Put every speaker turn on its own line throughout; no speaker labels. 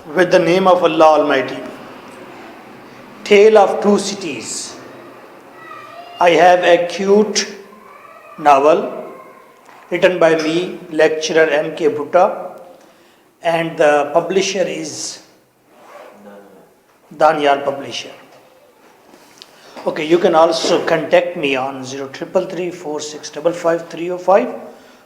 With the name of Allah Almighty. Tale of Two Cities. I have a cute novel written by me, lecturer M.K. Bhutta, and the publisher is Danyal Publisher. Okay, you can also contact me on 0333 4655 305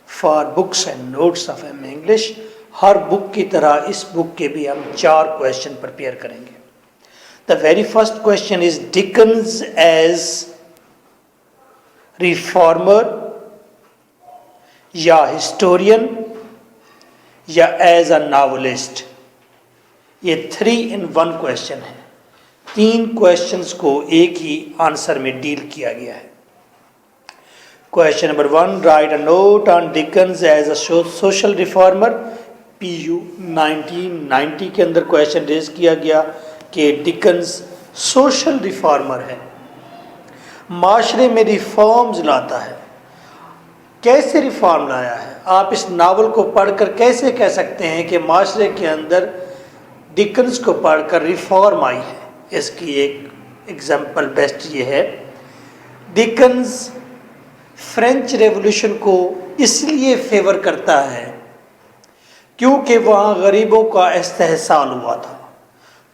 for books and notes of M English. हर book की तरह इस book के भी हम 4 question prepare करेंगे. The very first question is Dickens as reformer या historian या एज अ नॉवलिस्ट. ये 3 in 1 क्वेश्चन है. 3 क्वेश्चंस को एक ही आंसर में डील किया गया है. Question number 1, write a note on Dickens as a social reformer. PU 1990 के अंदर क्वेश्चन रेज किया गया कि डिकन्स सोशल रिफॉर्मर है, माशरे में रिफॉर्म्स लाता है. कैसे रिफॉर्म लाया है? आप इस नावल को पढ़कर कैसे कह सकते हैं कि माशरे के अंदर डिकन्स को पढ़कर रिफॉर्म आई है? इसकी एक एग्जाम्पल बेस्ट ये है, डिकन्स फ्रेंच रेवोल्यूशन को इसलिए फेवर करता है क्योंकि वहाँ गरीबों का इस्तेहसाल हुआ था.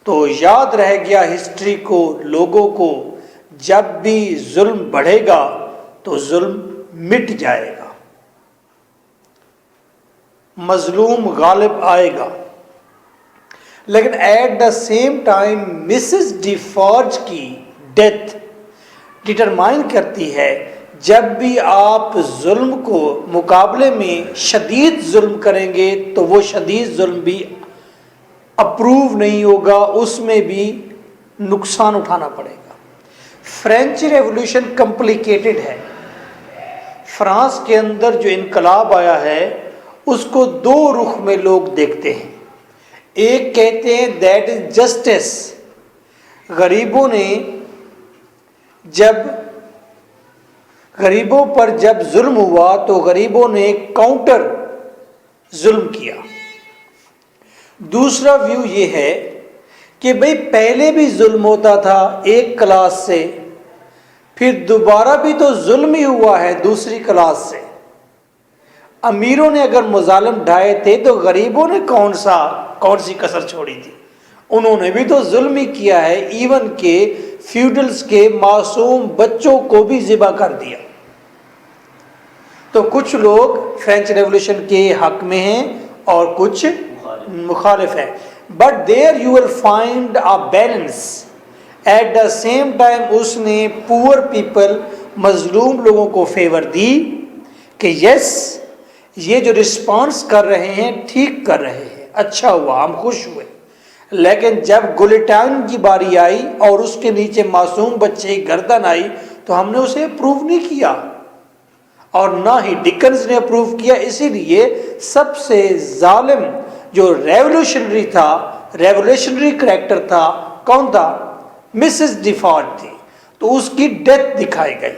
तो याद रह गया हिस्ट्री को, लोगों को, जब भी जुल्म बढ़ेगा तो जुल्म मिट जाएगा, मजलूम गालिब आएगा. लेकिन at the same time Mrs Defarge की डेथ डिटरमाइन करती है जब भी आप जुल्म को मुकाबले में शदीद जुल्म करेंगे तो वो शदीद जुल्म भी अप्रूव नहीं होगा, उसमें भी नुकसान उठाना पड़ेगा. फ्रेंच रेवोल्यूशन कॉम्प्लिकेटेड है. फ्रांस के अंदर जो इनकलाब आया है उसको 2 रुख में लोग देखते हैं. एक कहते हैं दैट इज जस्टिस. गरीबों पर जब जुल्म हुआ तो गरीबों ने काउंटर जुल्म किया. दूसरा व्यू ये है कि भाई पहले भी जुल्म होता था एक क्लास से, फिर दोबारा भी तो जुल्म ही हुआ है दूसरी क्लास से. अमीरों ने अगर मुजालिम ढाए थे तो गरीबों ने कौन सी कसर छोड़ी थी? उन्होंने भी तो जुल्म ही किया है. इवन के फ्यूडल्स के मासूम बच्चों को भी ज़िबा कर दिया. तो कुछ लोग फ्रेंच रेवोल्यूशन के हक में हैं और कुछ मुखालिफ हैं. But there you will find a balance. At the same time उसने पुअर पीपल, मजलूम लोगों को फेवर दी कि यस ये जो रिस्पॉन्स कर रहे हैं ठीक कर रहे हैं, अच्छा हुआ, हम खुश हुए. लेकिन जब गुलिटान की बारी आई और उसके नीचे मासूम बच्चे की गर्दन आई तो हमने उसे अप्रूव नहीं किया और ना ही डिकन्स ने अप्रूव किया. इसीलिए सबसे जालिम जो रेवोल्यूशनरी करैक्टर था, कौन था? मिसेस डिफॉर्ज थी. तो उसकी डेथ दिखाई गई.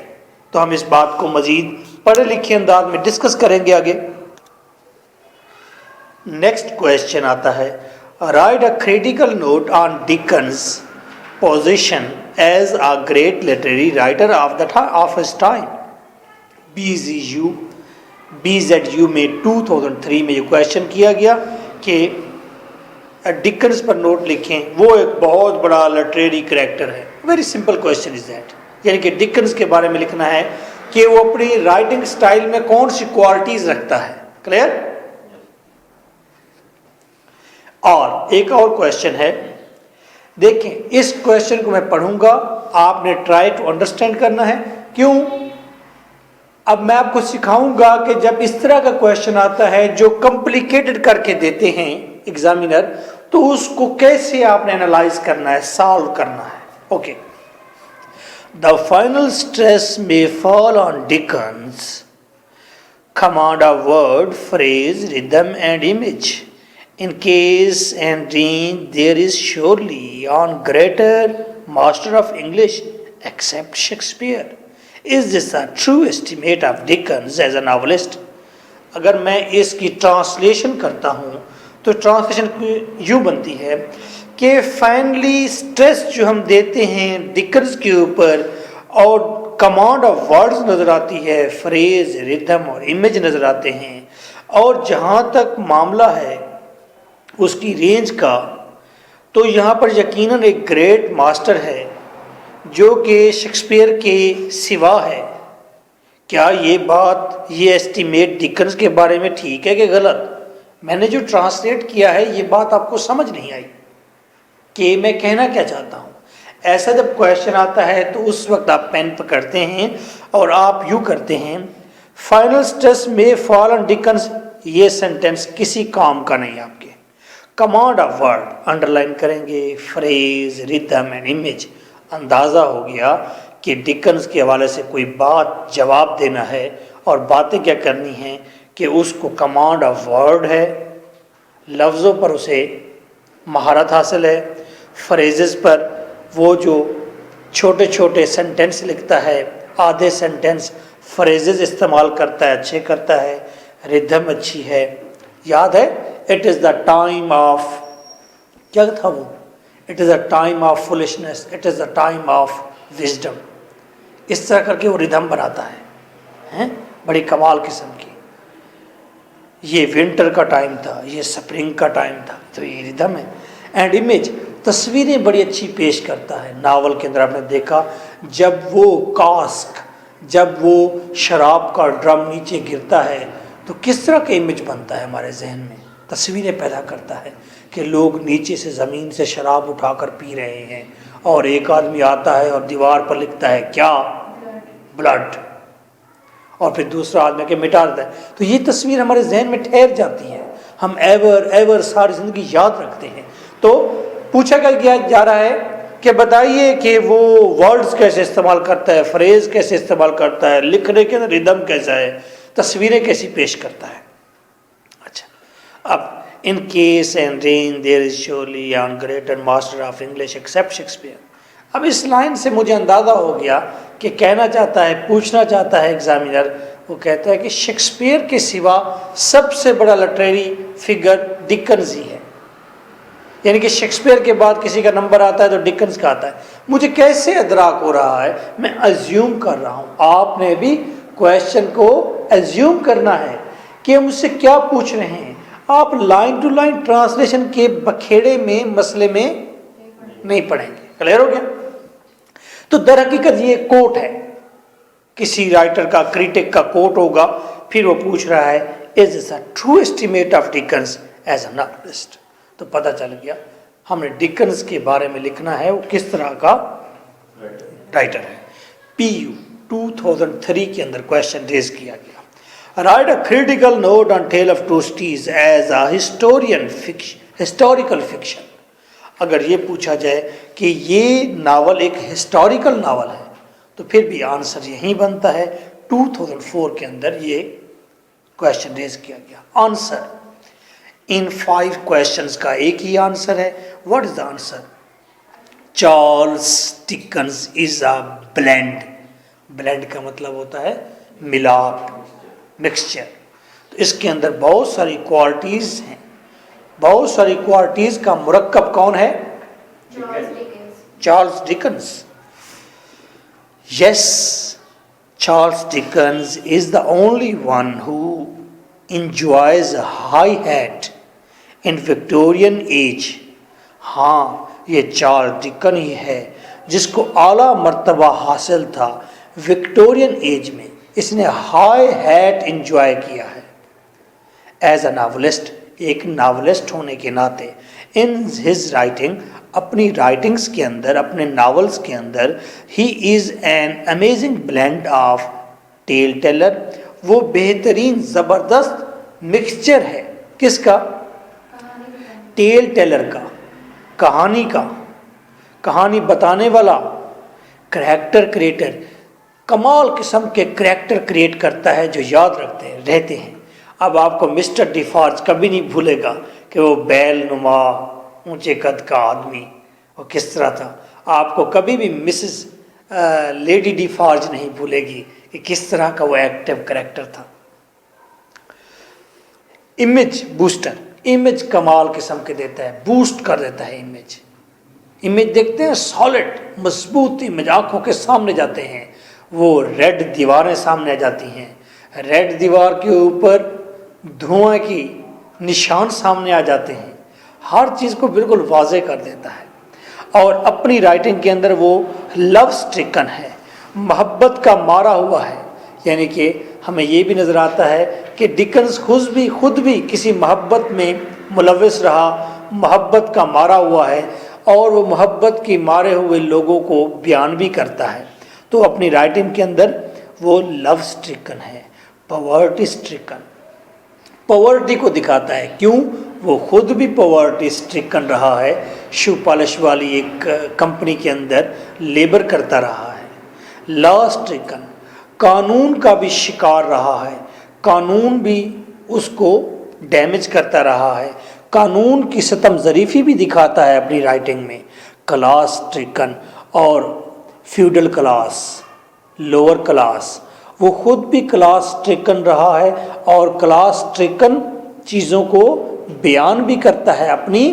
तो हम इस बात को मजीद पढ़े लिखे अंदाज में डिस्कस करेंगे आगे. नेक्स्ट क्वेश्चन आता है, write a critical note on Dickens position as a great literary writer of his time. BZU में 2003 में ये क्वेश्चन किया गया कि डिकन्स पर नोट लिखें, वो एक बहुत बड़ा लिटरेरी करैक्टर है. Very simple question is that. यानी कि डिकन्स के बारे में लिखना है कि वो अपनी राइटिंग स्टाइल में कौन सी क्वालिटीज रखता है. क्लियर? और एक और क्वेश्चन है, देखें इस क्वेश्चन को मैं पढ़ूंगा, आपने ट्राई टू अंडरस्टैंड करना है. क्यों? अब मैं आपको सिखाऊंगा कि जब इस तरह का क्वेश्चन आता है जो कॉम्प्लिकेटेड करके देते हैं एग्जामिनर, तो उसको कैसे आपने एनालाइज करना है, सॉल्व करना है. Okay. The final stress may fall on Dickens command of word, phrase, rhythm and image. In case and range there is surely on greater master of English except Shakespeare. Is this a true estimate of Dickens as a novelist? अगर मैं इसकी translation करता हूँ तो translation यूँ बनती है कि फाइनली स्ट्रेस जो हम देते हैं डिकन्स के ऊपर और कमांड ऑफ वर्ड्स नज़र आती है, फ्रेज, रिदम और इमेज नज़र आते हैं, और जहाँ तक मामला है उसकी रेंज का, तो यहाँ पर यकीनन एक ग्रेट मास्टर है जो कि शेक्सपियर के सिवा है। क्या ये बात, ये एस्टीमेट डिकन्स के बारे में ठीक है कि गलत? मैंने जो ट्रांसलेट किया है ये बात आपको समझ नहीं आई कि मैं कहना क्या चाहता हूँ। ऐसा जब क्वेश्चन आता है तो उस वक्त आप पेन पकड़ते हैं और आप यूँ करते हैं, फाइनल स्ट्रेस में फॉल ऑन डिकन्स, ये सेंटेंस किसी काम का नहीं आपके। कमांड ऑफ वर्ड अंडरलाइन करेंगे, फ्रेज, रिदम एंड इमेज, अंदाज़ा हो गया कि डिकन्स के हवाले से कोई बात जवाब देना है और बातें क्या करनी है कि उसको कमांड ऑफ वर्ड है, लफ्ज़ों पर उसे महारत हासिल है, फ्रेजेस पर वो जो छोटे छोटे सेंटेंस लिखता है, आधे सेंटेंस फ्रेजेस इस्तेमाल करता है, अच्छे करता है, रिदम अच्छी है। याद है, it is the time of, क्या था वो, it is the time of foolishness, it is the time of wisdom. इस तरह करके वो रिदम बनाता है, हैं? बड़ी कमाल किस्म की। ये विंटर का टाइम था, ये स्प्रिंग का टाइम था, तो ये रिदम है। एंड इमेज, तस्वीरें बड़ी अच्छी पेश करता है। नावल के अंदर आपने देखा जब वो कास्क, जब वो शराब का ड्रम नीचे गिरता है तो किस तरह का इमेज बनता है हमारे जहन में, तस्वीरें पैदा करता है कि लोग नीचे से ज़मीन से शराब उठाकर पी रहे हैं और एक आदमी आता है और दीवार पर लिखता है क्या, ब्लड, और फिर दूसरा आदमी के मिटा देता है। तो ये तस्वीर हमारे जहन में ठहर जाती है, हम एवर एवर सारी ज़िंदगी याद रखते हैं। तो पूछा गया जा रहा है कि बताइए कि वो वर्ड्स कैसे इस्तेमाल करता है, फ्रेज कैसे इस्तेमाल करता है, लिखने के अंदर रिदम कैसा है, तस्वीरें कैसी पेश करता है। अच्छा, अब in case and range there is surely on great and master of English except Shakespeare. अब इस लाइन से मुझे अंदाज़ा हो गया कि कहना चाहता है, पूछना चाहता है एग्जामिनर, वो कहता है कि शेक्सपियर के सिवा सबसे बड़ा लिटरेरी फिगर डिकन्स ही है, यानी कि शेक्सपियर के बाद किसी का नंबर आता है तो डिकन्स का आता है। मुझे कैसे अदराक हो रहा है, मैं अज्यूम कर रहा हूँ। आपने भी क्वेश्चन को अज्यूम करना है कि हम उससे क्या पूछ रहे हैं। आप लाइन टू लाइन ट्रांसलेशन के बखेड़े में, मसले में नहीं पढ़ेंगे। क्लियर हो गया? तो दर हकीकत ये कोट है, किसी राइटर का, क्रिटिक का कोट होगा, फिर वो पूछ रहा है is this a true estimate of Dickens as a novelist. तो पता चल गया हमने डिकन्स के बारे में लिखना है, वो किस तरह का राइटर है। PU 2003 के अंदर क्वेश्चन रेज किया गया, write a critical note on tale of two cities as a historical fiction. अगर ये पूछा जाए कि ये नावल एक हिस्टोरिकल नावल है तो फिर भी आंसर यही बनता है। 2004 के अंदर ये क्वेश्चन रेज किया गया। आंसर इन 5 क्वेश्चंस का एक ही आंसर है। What is the answer? Charles Dickens is a blend. Blend का मतलब होता है मिलाप, मिक्सचर। तो इसके अंदर बहुत सारी क्वालिटीज हैं, बहुत सारी क्वालिटीज का मुरक्कब कौन है? Charles Dickens. Yes, Charles Dickens is the only one who enjoys a high hat in Victorian age। हाँ, ये चार्ल्स डिकन ही है जिसको आला मर्तबा हासिल था विक्टोरियन एज में। इसने हाई हैट इंजॉय किया है एज अ नावलिस्ट, एक नावलिस्ट होने के नाते। इन हिज राइटिंग, अपनी राइटिंग्स के अंदर, अपने नावल्स के अंदर, he is an amazing blend of tale teller. वो बेहतरीन ज़बरदस्त मिक्सचर है किसका? टेल टेलर का, कहानी का, कहानी बताने वाला, करैक्टर क्रिएटर। कमाल किस्म के करैक्टर क्रिएट करता है जो याद रहते हैं। अब आपको मिस्टर डिफॉर्ज कभी नहीं भूलेगा कि वो बैल नुमा ऊंचे कद का आदमी वो किस तरह था। आपको कभी भी मिसेस लेडी डिफॉर्ज नहीं भूलेगी कि किस तरह का वो एक्टिव करैक्टर था। इमेज बूस्टर, इमेज कमाल किस्म के देता है, बूस्ट कर देता है इमेज। इमेज देखते हैं, सॉलिड मजबूत इमेज आंखों के सामने जाते हैं। वो रेड दीवारें सामने आ जाती हैं, रेड दीवार के ऊपर धुआं की निशान सामने आ जाते हैं। हर चीज़ को बिल्कुल वाजे कर देता है। और अपनी राइटिंग के अंदर वो लव स्ट्रिकन है, मोहब्बत का मारा हुआ है। यानी कि हमें ये भी नज़र आता है कि डिकन्स खुद भी किसी मोहब्बत में मुलविस रहा, मोहब्बत का मारा हुआ है और वो मोहब्बत के मारे हुए लोगों को बयान भी करता है। तो अपनी राइटिंग के अंदर वो लव स्ट्रिकन है, पॉवर्टी स्ट्रिकन, पॉवर्टी को दिखाता है। क्यों? वो खुद भी पॉवर्टी स्ट्रिकन रहा है, शू पॉलिश वाली एक कंपनी के अंदर लेबर करता रहा है। लॉ स्ट्रिकन, कानून का भी शिकार रहा है, कानून भी उसको डैमेज करता रहा है, कानून की सितम ज़रीफ़ी भी दिखाता है अपनी राइटिंग में। क्लास स्ट्रिकन और फ्यूडल क्लास, लोअर क्लास, वो खुद भी क्लास स्ट्रिकन रहा है और क्लास स्ट्रिकन चीज़ों को बयान भी करता है अपनी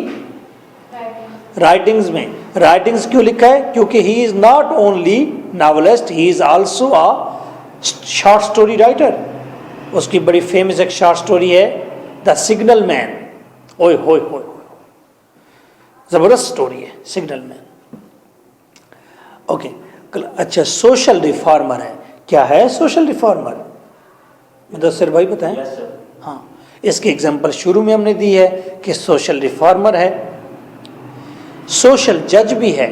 राइटिंग्स में। राइटिंग्स क्यों लिखा है? क्योंकि he is not only novelist, he is also a short story writer. उसकी बड़ी फेमस एक शॉर्ट स्टोरी है द सिग्नल मैन। ओए होए होए, ज़बरदस्त स्टोरी है सिग्नल मैन। ओके, अच्छा, सोशल रिफॉर्मर है। क्या है सोशल रिफॉर्मर? मुदस्सिर भाई बताएं। हाँ, इसकी एग्जांपल शुरू में हमने दी है कि सोशल रिफॉर्मर है, सोशल जज भी है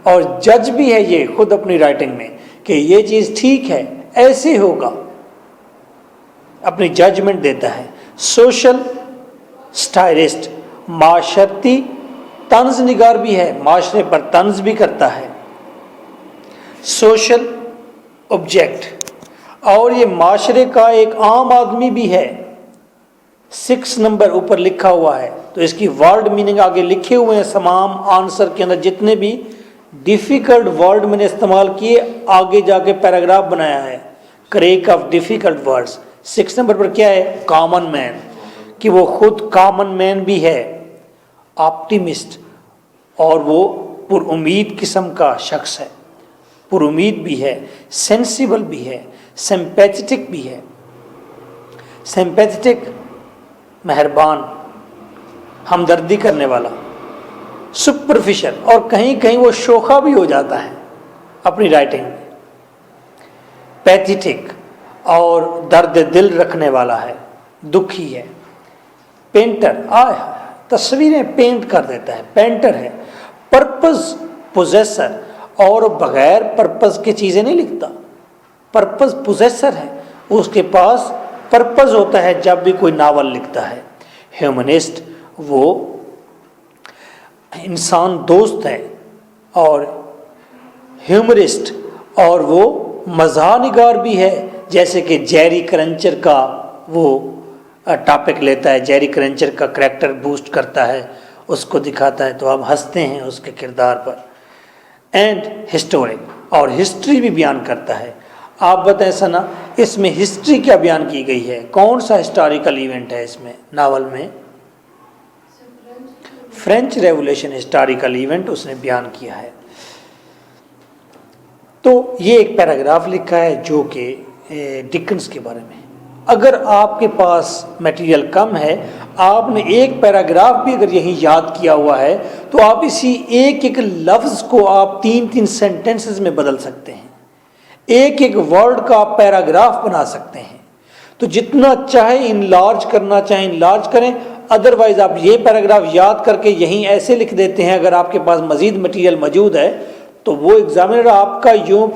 और जज भी है ये खुद अपनी राइटिंग में कि ये चीज़ ठीक है, ऐसे होगा, अपनी जजमेंट देता है। सोशल स्टाइलिस्ट, माशरती तंज निगार भी है, माशरे पर तंज भी करता है। सोशल ऑब्जेक्ट, और ये माशरे का एक आम आदमी भी है। 6 नंबर ऊपर लिखा हुआ है, तो इसकी वर्ड मीनिंग आगे लिखे हुए हैं तमाम आंसर के अंदर। जितने भी डिफ़िकल्ट वर्ड मैंने इस्तेमाल किए, आगे जाके पैराग्राफ बनाया है, crack of difficult words. 6 number पर क्या है? कॉमन मैन, कि वो खुद कॉमन मैन भी है, ऑप्टिमिस्ट, और वो पुरुमीद किस्म का शख्स है, पुरुमीद भी है, सेंसिबल भी है, सिंपैथेटिक भी है। सिंपैथेटिक मेहरबान, हमदर्दी करने वाला। सुपरफिशियल, और कहीं कहीं वो शोखा भी हो जाता है अपनी राइटिंग में। पैथेटिक, और दर्द दिल रखने वाला है, दुखी है। पेंटर, तस्वीरें पेंट कर देता है, पेंटर है। पर्पस पोजेसर, और बगैर पर्पस की चीज़ें नहीं लिखता, पर्पस पोजेसर है, उसके पास पर्पस होता है जब भी कोई नावल लिखता है। ह्यूमनिस्ट, वो इंसान दोस्त है, और ह्यूमरिस्ट, और वो मज़ाहनिगार भी है। जैसे कि जेरी क्रंचर का वो टॉपिक लेता है, जेरी क्रंचर का करैक्टर बूस्ट करता है, उसको दिखाता है तो आप हंसते हैं उसके किरदार पर। एंड हिस्टोरिक, और हिस्ट्री भी बयान करता है। आप बताएं सना, इसमें हिस्ट्री क्या बयान की गई है? कौन सा हिस्टोरिकल इवेंट है इसमें नावल में? फ्रेंच रेवोल्यूशन हिस्टोरिकल इवेंट उसने बयान किया है। तो ये एक पैराग्राफ लिखा है जो कि डिकन्स के बारे में। अगर आपके पास मटेरियल कम है, आपने एक पैराग्राफ भी अगर यहीं याद किया हुआ है, तो आप इसी एक एक लफ्ज़ को आप 3-3 सेंटेंसेस में बदल सकते हैं, एक एक वर्ड का आप पैराग्राफ बना सकते हैं। तो जितना चाहे इनलार्ज करना चाहे इनलार्ज करें, अदरवाइज आप ये पैराग्राफ याद करके यहीं ऐसे लिख देते हैं। अगर आपके पास मज़ीद मटेरियल मौजूद है तो वो एग्जामिनर आपका यूँ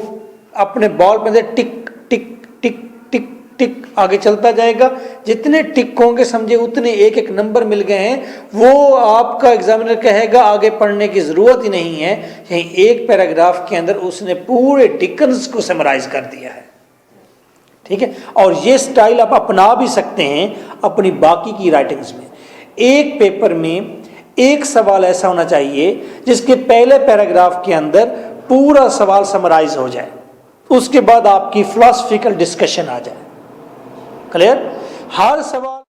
अपने बॉल पे से टिक टिक टिक टिक टिक आगे चलता जाएगा। जितने टिक होंगे समझे उतने एक एक नंबर मिल गए हैं, वो आपका एग्जामिनर कहेगा आगे पढ़ने की ज़रूरत ही नहीं है। यहीं एक पैराग्राफ के अंदर उसने पूरे डिकन्स को समराइज कर दिया है, ठीक है। और ये स्टाइल आप अपना भी सकते हैं अपनी बाकी की राइटिंग्स में। एक पेपर में एक सवाल ऐसा होना चाहिए जिसके पहले पैराग्राफ के अंदर पूरा सवाल समराइज हो जाए, उसके बाद आपकी फिलॉसफिकल डिस्कशन आ जाए। क्लियर? हर सवाल